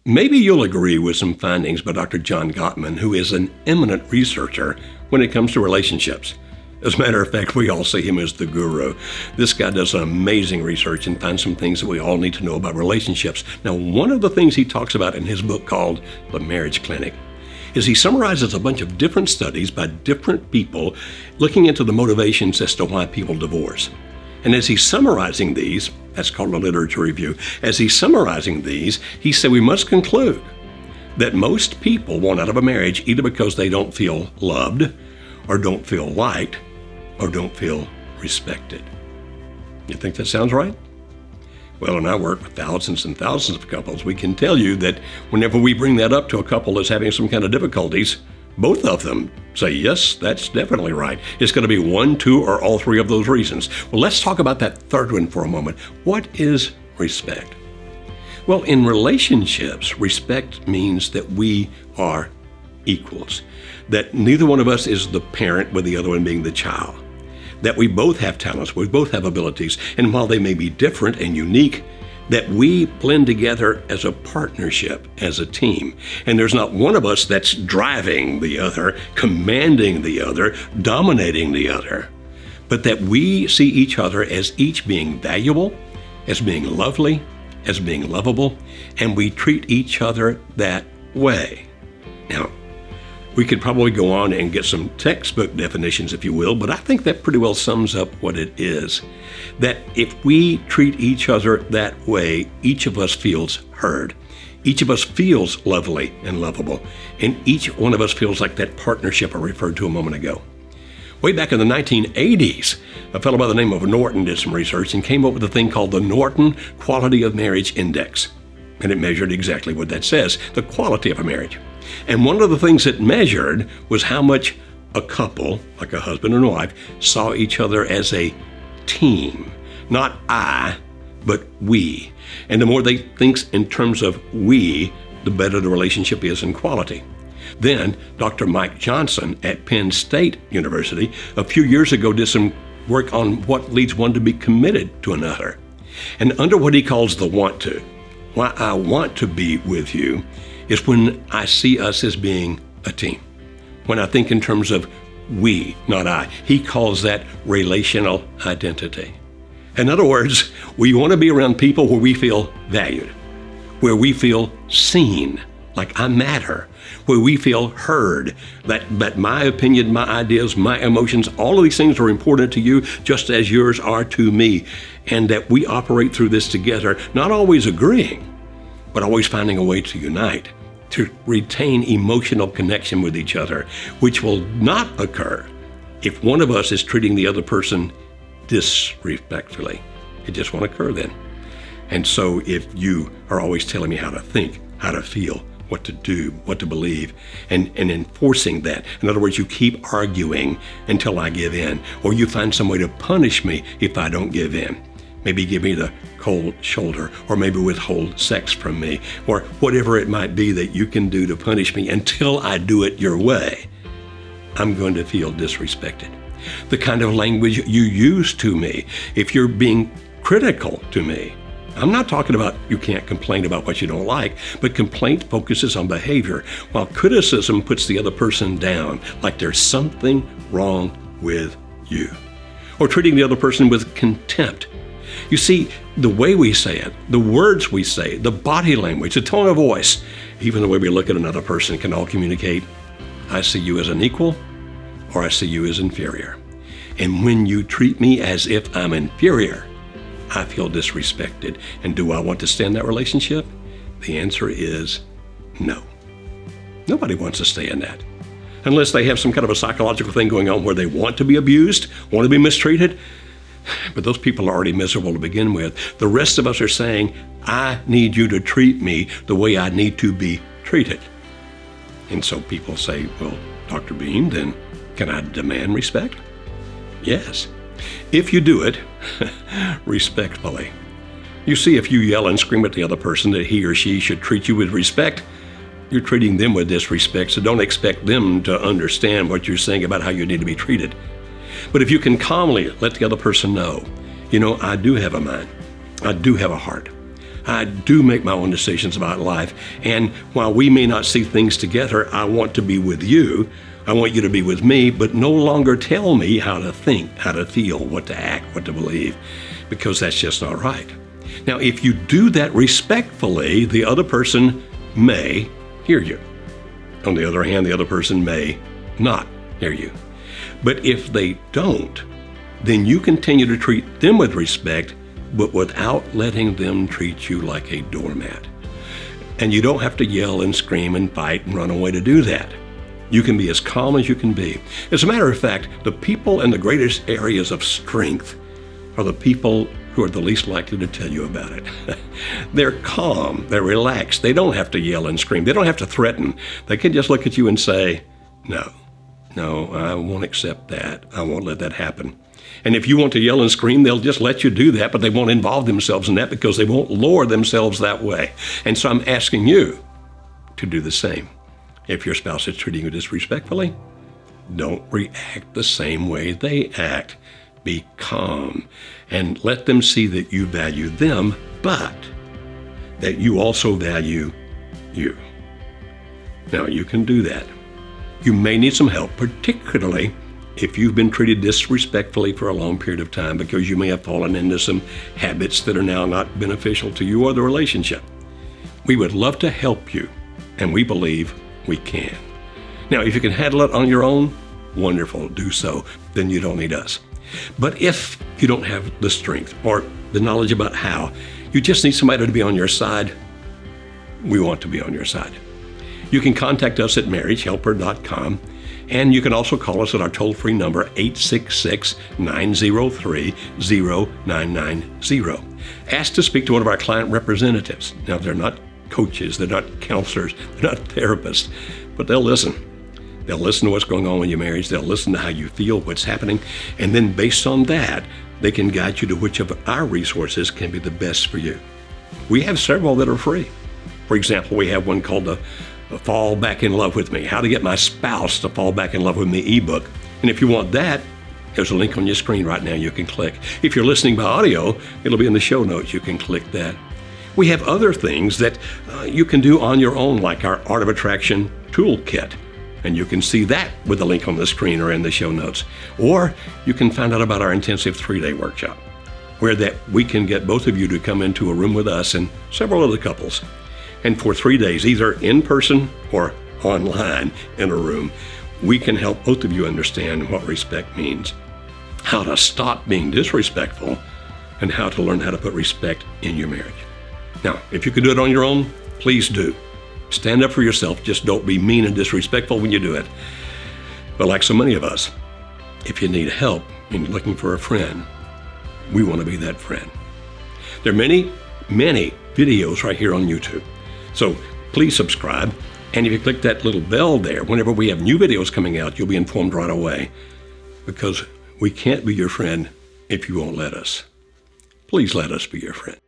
Maybe you'll agree with some findings by Dr. John Gottman, who is an eminent researcher when it comes to relationships. As a matter of fact, we all see him as the guru. This guy does amazing research and finds some things that we all need to know about relationships. Now, one of the things he talks about in his book called The Marriage Clinic is he summarizes a bunch of different studies by different people looking into the motivations as to why people divorce. And as he's summarizing these, that's called a literature review, as he's summarizing these, he said we must conclude that most people want out of a marriage either because they don't feel loved, or don't feel liked, or don't feel respected. You think that sounds right? Well, in our work with thousands and thousands of couples, we can tell you that whenever we bring that up to a couple that's having some kind of difficulties, both of them say, yes, that's definitely right. It's going to be one, two, or all three of those reasons. Well, let's talk about that third one for a moment. What is respect? Well, in relationships, respect means that we are equals, that neither one of us is the parent with the other one being the child, that we both have talents, we both have abilities, and while they may be different and unique, that we blend together as a partnership, as a team. And there's not one of us that's driving the other, commanding the other, dominating the other, but that we see each other as each being valuable, as being lovely, as being lovable, and we treat each other that way. Now, we could probably go on and get some textbook definitions, if you will, but I think that pretty well sums up what it is. That if we treat each other that way, each of us feels heard. Each of us feels lovely and lovable. And each one of us feels like that partnership I referred to a moment ago. Way back in the 1980s, a fellow by the name of Norton did some research and came up with a thing called the Norton Quality of Marriage Index. And it measured exactly what that says, the quality of a marriage. And one of the things it measured was how much a couple, like a husband and a wife, saw each other as a team. Not I, but we. And the more they think in terms of we, the better the relationship is in quality. Then Dr. Mike Johnson at Penn State University a few years ago did some work on what leads one to be committed to another. And under what he calls the want to, why I want to be with you is when I see us as being a team. When I think in terms of we, not I. He calls that relational identity. In other words, we want to be around people where we feel valued, where we feel seen, like I matter, where we feel heard, that my opinion, my ideas, my emotions, all of these things are important to you just as yours are to me, and that we operate through this together, not always agreeing, but always finding a way to unite, to retain emotional connection with each other, which will not occur if one of us is treating the other person disrespectfully. It just won't occur then. And so if you are always telling me how to think, how to feel, what to do, what to believe, and enforcing that, in other words, you keep arguing until I give in, or you find some way to punish me if I don't give in. Maybe give me the cold shoulder, or maybe withhold sex from me, or whatever it might be that you can do to punish me until I do it your way, I'm going to feel disrespected. The kind of language you use to me, if you're being critical to me, I'm not talking about you can't complain about what you don't like, but complaint focuses on behavior, while criticism puts the other person down, like there's something wrong with you. Or treating the other person with contempt. You see, the way we say it, the words we say, the body language, the tone of voice, even the way we look at another person can all communicate, I see you as an equal, or I see you as inferior. And when you treat me as if I'm inferior, I feel disrespected. And do I want to stay in that relationship? The answer is no. Nobody wants to stay in that. Unless they have some kind of a psychological thing going on where they want to be abused, want to be mistreated. But those people are already miserable to begin with. The rest of us are saying, I need you to treat me the way I need to be treated. And so people say, well, Dr. Beam, then can I demand respect? Yes. If you do it respectfully. You see, if you yell and scream at the other person that he or she should treat you with respect, you're treating them with disrespect, so don't expect them to understand what you're saying about how you need to be treated. But if you can calmly let the other person know, I do have a mind. I do have a heart. I do make my own decisions about life. And while we may not see things together, I want to be with you. I want you to be with me, but no longer tell me how to think, how to feel, what to act, what to believe, because that's just not right. Now, if you do that respectfully, the other person may hear you. On the other hand, the other person may not hear you. But if they don't, then you continue to treat them with respect, but without letting them treat you like a doormat. And you don't have to yell and scream and fight and run away to do that. You can be as calm as you can be. As a matter of fact, the people in the greatest areas of strength are the people who are the least likely to tell you about it. They're calm, they're relaxed, they don't have to yell and scream, they don't have to threaten. They can just look at you and say, no, I won't accept that, I won't let that happen. And if you want to yell and scream, they'll just let you do that, but they won't involve themselves in that because they won't lower themselves that way. And so I'm asking you to do the same. If your spouse is treating you disrespectfully, don't react the same way they act. Be calm and let them see that you value them, but that you also value you. Now, you can do that. You may need some help, particularly if you've been treated disrespectfully for a long period of time because you may have fallen into some habits that are now not beneficial to you or the relationship. We would love to help you, and we believe we can. Now, if you can handle it on your own, wonderful, do so. Then you don't need us. But if you don't have the strength or the knowledge about how, you just need somebody to be on your side, we want to be on your side. You can contact us at marriagehelper.com, and you can also call us at our toll-free number, 866-903-0990. Ask to speak to one of our client representatives. Now, they're not coaches, they're not counselors, they're not therapists, but they'll listen. They'll listen to what's going on in your marriage. They'll listen to how you feel, what's happening. And then based on that, they can guide you to which of our resources can be the best for you. We have several that are free. For example, we have one called the Fall Back in Love with Me, How to Get My Spouse to Fall Back in Love with Me ebook. And if you want that, there's a link on your screen right now you can click. If you're listening by audio, it'll be in the show notes. You can click that. We have other things that you can do on your own, like our Art of Attraction Toolkit. And you can see that with a link on the screen or in the show notes. Or you can find out about our intensive 3-day workshop, where that we can get both of you to come into a room with us and several other couples. And for 3 days, either in person or online in a room, we can help both of you understand what respect means, how to stop being disrespectful, and how to learn how to put respect in your marriage. Now, if you can do it on your own, please do. Stand up for yourself. Just don't be mean and disrespectful when you do it. But like so many of us, if you need help and you're looking for a friend, we want to be that friend. There are many videos right here on YouTube. So please subscribe. And if you click that little bell there, whenever we have new videos coming out, you'll be informed right away, because we can't be your friend if you won't let us. Please let us be your friend.